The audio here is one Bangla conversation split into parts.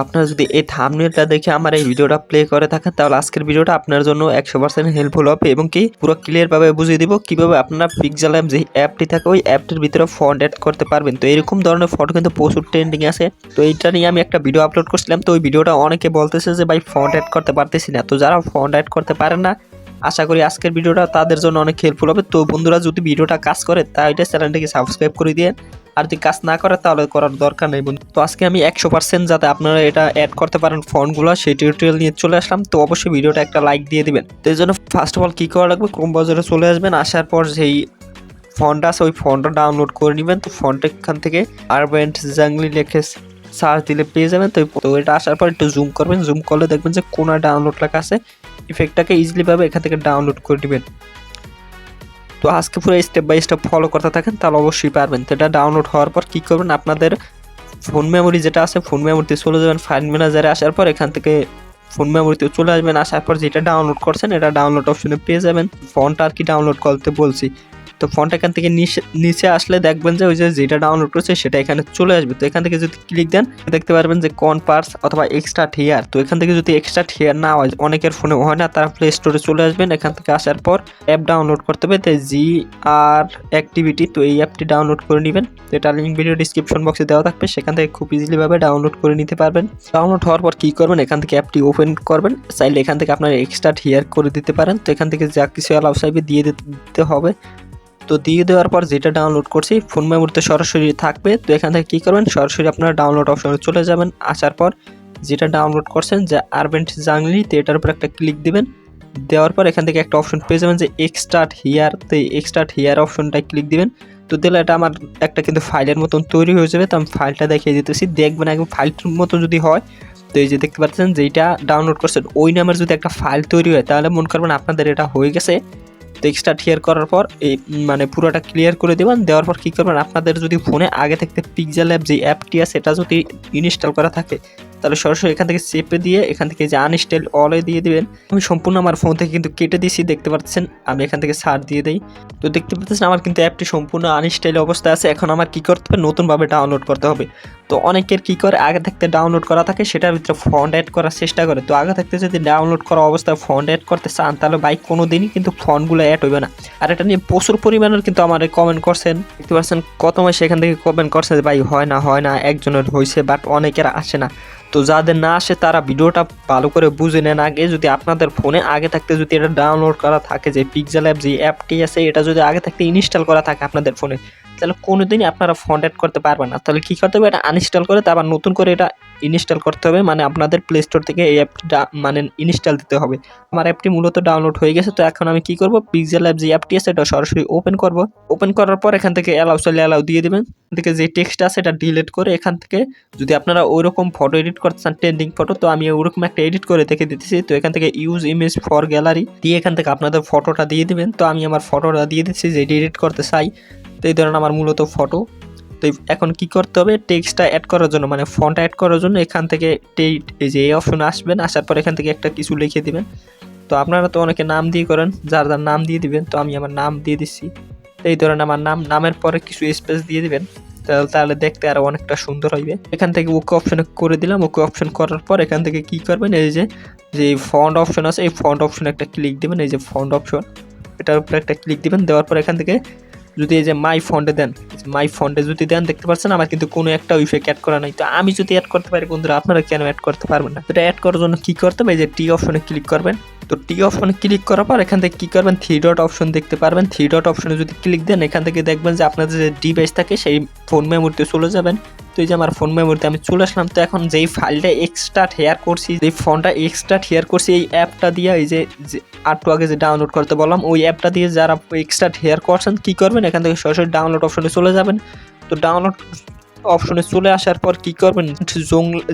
আপনারা যদি এই থাম্বনেলটা দেখে আমার এই ভিডিওটা প্লে করে থাকেন তাহলে আজকের ভিডিওটা আপনার জন্য 100% হেল্পফুল হবে এবং কি পুরো ক্লিয়ার ভাবে বুঝিয়ে দিব কিভাবে আপনারা পিক্সেলল্যাব যে অ্যাপটি থাকে ওই অ্যাপটির ভিতরে ফন্ট অ্যাড করতে পারবেন। তো এরকম ধরনের ফটো কিন্তু প্রচুর ট্রেন্ডিং আছে। তো এইটা নিয়ে আমি একটা ভিডিও আপলোড করছিলাম। তো ওই ভিডিওটা অনেকে বলতেছে যে ভাই ফন্ট অ্যাড করতে পারতেছি না। তো যারা ফন্ট অ্যাড করতে পারেন না আশা করি আজকের ভিডিওটা তাদের জন্য অনেক হেল্পফুল হবে। তো বন্ধুরা যদি ভিডিওটা কাজ করে তাহলে চ্যানেলটিকে সাবস্ক্রাইব করে দিয়ে, আর যদি কাজ না করে তাহলে করার দরকার নেই বন্ধু। তো আজকে আমি 100% যাতে আপনারা এটা অ্যাড করতে পারেন ফন্টগুলো সেই টিউটোরিয়াল নিয়ে চলে আসলাম। তো অবশ্যই ভিডিওটা একটা লাইক দিয়ে দিবেন। তো এই জন্য ফার্স্ট অফ অল কী করা লাগবে, ক্রোম ব্রাউজারে চলে আসবেন। আসার পর যেই ফন্ট আছে ওই ফন্টটা ডাউনলোড করে নেবেন। তো ফন্ট এখান থেকে আরবেন্ট জাংলি লিখে সার্চ দিলে পেয়ে যাবেন। তো এটা আসার পর একটু জুম করবেন। জুম করলে দেখবেন যে কোন ডাউনলোড লেখা আছে, ইফেক্টটাকে ইজিলি ভাবে এখান থেকে ডাউনলোড করে নেবেন। তো আজকে পুরো স্টেপ বাই স্টেপ ফলো করতে থাকেন তাহলে অবশ্যই পারবেন। তো এটা ডাউনলোড হওয়ার পর কী করবেন, আপনাদের ফোন মেমোরি যেটা আছে ফোন মেমোরিতে চলে যাবেন। ফাইল ম্যানেজারে আসার পর এখান থেকে ফোন মেমোরিতে চলে আসবেন। আসার পর যেটা ডাউনলোড করছেন এটা ডাউনলোড অপশনে পেয়ে যাবেন। ফন্ট আর কি ডাউনলোড করতে বলছি। তো ফন্ট এখান থেকে নিচে আসলে দেখবেন যে ওই যেটা ডাউনলোড করছে সেটা এখানে চলে আসবে। তো এখান থেকে যদি ক্লিক দেন দেখতে পারবেন যে কনপার্স অথবা এক্সট্রা হেয়ার। তো এখান থেকে যদি এক্সট্রা হেয়ার না হয়, অনেকের ফোনে হয় না, তারা প্লে স্টোরে চলে আসবেন। এখান থেকে আসার পর অ্যাপ ডাউনলোড করতে হবে, তাই GR অ্যাক্টিভিটি। তো এই অ্যাপটি ডাউনলোড করে নেবেন। তো এটা লিঙ্ক ভিডিও ডিসক্রিপশন বক্সে দেওয়া থাকবে, সেখান থেকে খুব ইজিলি ভাবে ডাউনলোড করে নিতে পারবেন। ডাউনলোড হওয়ার পর কী করবেন, এখান থেকে অ্যাপটি ওপেন করবেন। চাইলে এখান থেকে আপনার এক্সট্রা হেয়ার করে দিতে পারেন। তো এখান থেকে যা কিছু অ্যালাউ চাইবে দিয়ে দিতে হবে। তো দিয়ে দেওয়ার পর যেটা ডাউনলোড করছি ফোন মেমোরিতে সরাসরি থাকবে। তো এখান থেকে কী করবেন, সরাসরি আপনারা ডাউনলোড অপশনে চলে যাবেন। আসার পর যেটা ডাউনলোড করছেন যে আরবেন্ট জাংলি, তো এটার উপর একটা ক্লিক দিবেন। দেওয়ার পর এখান থেকে একটা অপশন পেয়ে যাবেন যে এক্সট্রাক্ট হিয়ার। তো এই এক্সট্রাক্ট হিয়ার অপশনটায় ক্লিক দিবেন। তো দিলে এটা আমার একটা কিন্তু ফাইলের মতন তৈরি হয়ে যাবে। তো আমি ফাইলটা দেখিয়ে দিতেছি, দেখবেন একদম ফাইলটার মতো যদি হয়। তো এই যে দেখতে পাচ্ছেন যেটা ডাউনলোড করছেন ওই নামের যদি একটা ফাইল তৈরি হয় তাহলে মনে করবেন আপনাদের এটা হয়ে গেছে। তো এক্সট্রা ক্লিয়ার করার পর এই মানে পুরোটা ক্লিয়ার করে দেবেন। দেওয়ার পর কী করবেন, আপনাদের যদি ফোনে আগে থাকতে পিক্সেলল্যাব যে অ্যাপটি আছে এটা যদি ইনস্টল করা থাকে তাহলে সরাসরি এখান থেকে চেপে দিয়ে এখান থেকে যে আনইনস্টল অলে দিয়ে দিবেন। আমি সম্পূর্ণ আমার ফোন থেকে কিন্তু কেটে দিয়েছি, দেখতে পাচ্ছেন। আমি এখান থেকে সার্চ দিয়ে দিই। তো দেখতে পাচ্ছেন আমার কিন্তু অ্যাপটি সম্পূর্ণ আনইনস্টল অবস্থায় আছে। এখন আমার কী করতে হবে, নতুনভাবে ডাউনলোড করতে হবে। তো অনেকের কী করে, আগে থাকতে ডাউনলোড করা থাকে সেটার ভিতরে ফন্ট অ্যাড করার চেষ্টা করে। তো আগে থাকতে যদি ডাউনলোড করা অবস্থায় ফন্ট অ্যাড করতে চান তাহলে বাইক কোনো দিনই কিন্তু ফন্টগুলো অ্যাড হবে না। আর এটা নিয়ে প্রচুর পরিমাণের কিন্তু আমার কমেন্ট করছেন, দেখতে পাচ্ছেন কত মাস এখান থেকে কমেন্ট করছে যে ভাই হয় না একজনের হয়েছে বাট অনেকের আসে না। তো যাদের না আসে তারা ভিডিওটা ভালো করে বুঝে নেন আগে। যদি আপনাদের ফোনে আগে থাকতে যদি এটা ডাউনলোড করা থাকে যে পিক্সেলল্যাব যে অ্যাপটি আছে এটা যদি আগে থাকতে ইনস্টল করা থাকে আপনাদের ফোনে তাহলে কোনোদিনই আপনারা ফন্ট অ্যাড করতে পারবেন না। তাহলে কী করতে হবে, এটা আনইনস্টল করে তারপর নতুন করে এটা ইনস্টল করতে হবে। মানে আপনাদের প্লে স্টোর থেকে এই অ্যাপটা মানে ইনস্টল দিতে হবে। আমার অ্যাপটি মূলত ডাউনলোড হয়ে গেছে। তো এখন আমি কী করব, পিক্সেলল্যাব যে অ্যাপটি আছে এটা সরাসরি ওপেন করব। ওপেন করার পর এখান থেকে অ্যালাউ চাইলে অ্যালাউ দিয়ে দেবেন। এখান থেকে যে টেক্সট আছে এটা ডিলিট করে এখান থেকে যদি আপনারা ওইরকম ফটো এডিট করতে চান ট্রেন্ডিং ফটো, তো আমি ওরকম একটা এডিট করে দেখে দিতেছি। তো এখান থেকে ইউজ ইমেজ ফর গ্যালারি দিয়ে এখান থেকে আপনাদের ফটোটা দিয়ে দিবেন। তো আমি আমার ফটোটা দিয়ে দিচ্ছি যে এডিট করতে চাই। তো এই ধরনের আমার মূলত ফটো। তো এখন কি করতে হবে, টেক্সটটা অ্যাড করার জন্য মানে ফন্ট অ্যাড করার জন্য এখান থেকে এই যে এই অপশনে আসবেন। আসার পর এখান থেকে একটা কিছু লিখে দিবেন। তো আপনারা তো অনেকে নাম দিয়ে করেন, যার নাম দিয়ে দিবেন। তো আমি আমার নাম দিয়ে দিচ্ছি। এই ধরেন আমার নামের পরে কিছু স্পেস দিয়ে দিবেন, তাহলে দেখতে আরো অনেকটা সুন্দর হইবে। এখান থেকে ওকে অপশনে করে দিলাম। ওকে অপশন করার পর এখান থেকে কি করবেন, এই যে ফন্ট অপশন আছে এই ফন্ট অপশনে একটা ক্লিক দিবেন। এই যে ফন্ট অপশন এটার উপরে একটা ক্লিক দিবেন। দেওয়ার পর এখান থেকে যদি এই যে মাই ফন্টে দেন, মাই ফন্টে যদি দেন দেখতে পাচ্ছেন আমার কিন্তু কোনো একটা ইফেক্ট অ্যাড করা নাই। তো আমি যদি অ্যাড করতে পারি বন্ধুরা আপনারা কেন অ্যাড করতে পারবেন না? এটা অ্যাড করার জন্য কি করতে হবে, এই যে টি অপশনে ক্লিক করবেন। তো টি অপশনে ক্লিক করার পর এখান থেকে কি করবেন, 3 ডট অপশন দেখতে পারবেন। 3 ডট অপশনে যদি ক্লিক দেন এখান থেকে দেখবেন যে আপনাদের যে ডিভাইস থাকে সেই ফোন মেমোরিতে চলে যাবেন। তো এই যে আমার ফোন মেমোরিতে আমি চলে আসলাম। তো এখন যেই ফাইলটা এক্সট্রা হেয়ার করছি, যেই ফোনটা এক্সট্রা হেয়ার করছি এই অ্যাপটা দিয়ে, এই যে একটু আগে যে ডাউনলোড করতে বললাম ওই অ্যাপটা দিয়ে যারা এক্সট্রা হেয়ার করছেন কি করবেন, এখান থেকে সরাসরি ডাউনলোড অপশনে চলে যাবেন। তো ডাউনলোড অপশনে চলে আসার পর কি করবেন,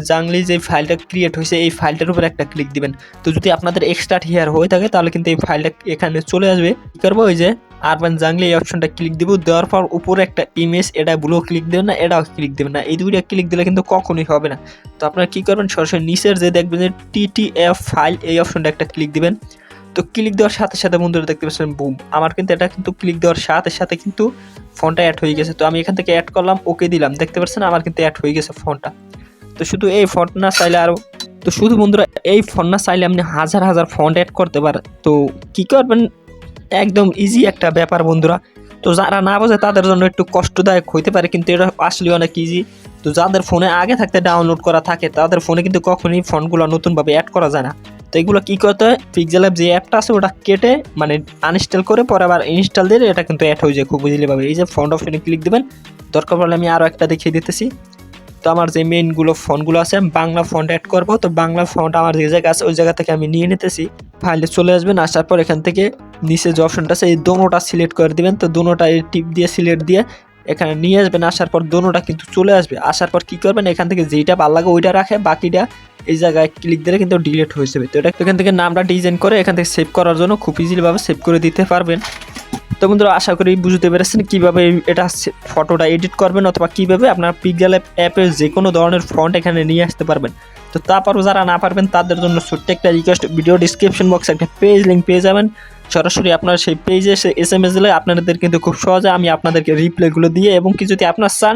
জাংলি যে ফাইলটা ক্রিয়েট হয়েছে এই ফাইলটার উপর একটা ক্লিক দিবেন। তো যদি আপনাদের এক্সট্রা হেয়ার হয়ে থাকে তাহলে কিন্তু এই ফাইলটা এখানে চলে আসবে। কি করবো, ওই যে আরবান জাংলি এই অপশনটা ক্লিক দিব। দেওয়ার পর উপরে একটা ইমেজ, এটা ব্লু ক্লিক দেবেন না, এটাও ক্লিক দেবেন না। এই দুইটা ক্লিক দিলে কিন্তু কখনোই হবে না। তো আপনারা কি করবেন, সরাসরি নিচের যে দেখবেন যে TTF ফাইল এই অপশনটা একটা ক্লিক দিবেন। তো ক্লিক দেওয়ার সাথে সাথে বন্ধুরা দেখতে পাচ্ছেন বুম, আমার কিন্তু এটা কিন্তু ক্লিক দেওয়ার সাথে সাথে কিন্তু ফন্টটা অ্যাড হয়ে গেছে। তো আমি এখান থেকে অ্যাড করলাম, ওকে দিলাম, দেখতে পাচ্ছেন আমার কিন্তু অ্যাড হয়ে গেছে ফন্টটা। তো তো শুধু এই ফন্ট না চাইলে আরও, তো শুধু বন্ধুরা এই ফন্ট না চাইলে আপনি হাজার হাজার ফন্ট অ্যাড করতে পারেন। তো কী করবেন, একদম ইজি একটা ব্যাপার বন্ধুরা। তো যারা না বোঝে তাদের জন্য একটু কষ্টদায়ক হইতে পারে, কিন্তু এটা আসলে অনেক ইজি। তো যাদের ফোনে আগে থাকতে ডাউনলোড করা থাকে তাদের ফোনে কিন্তু কখনোই ফন্টগুলো নতুনভাবে অ্যাড করা যায় না। তো এগুলো কী করতে হয়, পিক্সেলল্যাব যে অ্যাপটা আছে ওটা কেটে মানে আনইনস্টল করে পরে আবার ইনস্টল দিলে এটা কিন্তু অ্যাড হয়ে যায় খুব ইজিলিভাবে। এই যে ফন্ট অপশনে ক্লিক দেবেন, দরকার পড়লে আমি আরও একটা দেখিয়ে দিতেছি। তো আমার যে মেইনগুলো ফন্টগুলো আছে আমি বাংলা ফন্ট অ্যাড করবো। তো বাংলা ফন্ট আমার যে জায়গা আছে ওই জায়গা থেকে আমি নিয়ে নিতেছি। ফাইলে চলে আসবেন, আসার পর এখান থেকে নিচে যে অপশনটা আছে এই দোনোটা সিলেক্ট করে দিবেন। তো দোনোটা এই টিপ দিয়ে সিলেক্ট দিয়ে এখানে নিয়ে আসবেন, আসার পর দোনোটা কিন্তু চলে আসবে। আসার পর কী করবেন, এখান থেকে যেইটা ভালো লাগে ওইটা রাখে, বাকিটা এই জায়গায় ক্লিক দিলে কিন্তু ডিলিট হয়ে যাবে। তো এটা এখান থেকে নামটা ডিজাইন করে এখান থেকে সেভ করার জন্য খুব ইজিলিভাবে সেভ করে দিতে পারবেন। তো বন্ধুরা আশা করি বুঝতে পেরেছেন কীভাবে এটা ফটোটা এডিট করবেন অথবা কীভাবে আপনার পিক্সেলল্যাব অ্যাপে যে কোনো ধরনের ফন্ট এখানে নিয়ে আসতে পারবেন। তো তারপরও যারা না পারবেন তাদের জন্য ছোট্ট একটা রিকোয়েস্ট, ভিডিও ডিসক্রিপশন বক্সে একটা পেজ লিঙ্ক পেয়ে যাবেন। সরাসরি আপনার সেই পেজে এসে SMS দিলে আপনাদের কিন্তু খুব সহজে আমি আপনাদেরকে রিপ্লাইগুলো দিয়ে এবং কি যদি আপনার চান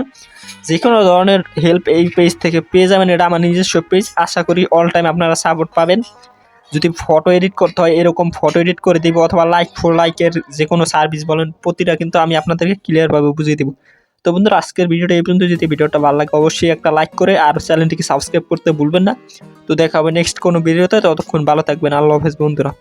যে কোনো ধরনের হেল্প এই পেজ থেকে পেয়ে যাবেন। এটা আমার নিজস্ব পেজ, আশা করি অল টাইম আপনারা সাপোর্ট পাবেন। যদি ফটো এডিট করতে হয় এরকম ফটো এডিট করে দিব, অথবা লাইক ফর লাইকের যে কোনো সার্ভিস বলেন প্রতিটা কিন্তু আমি আপনাদেরকে ক্লিয়ারভাবে বুঝিয়ে দেবো। তো বন্ধুরা আজকের ভিডিওটা এই পর্যন্ত। যদি ভিডিওটা ভালো লাগে অবশ্যই একটা লাইক করে আর চ্যানেলটিকে সাবস্ক্রাইব করতে ভুলবেন না। তো দেখা হবে নেক্সট কোনো ভিডিওতে, ততক্ষণ ভালো থাকবেন। আল্লাহ হাফেজ বন্ধুরা।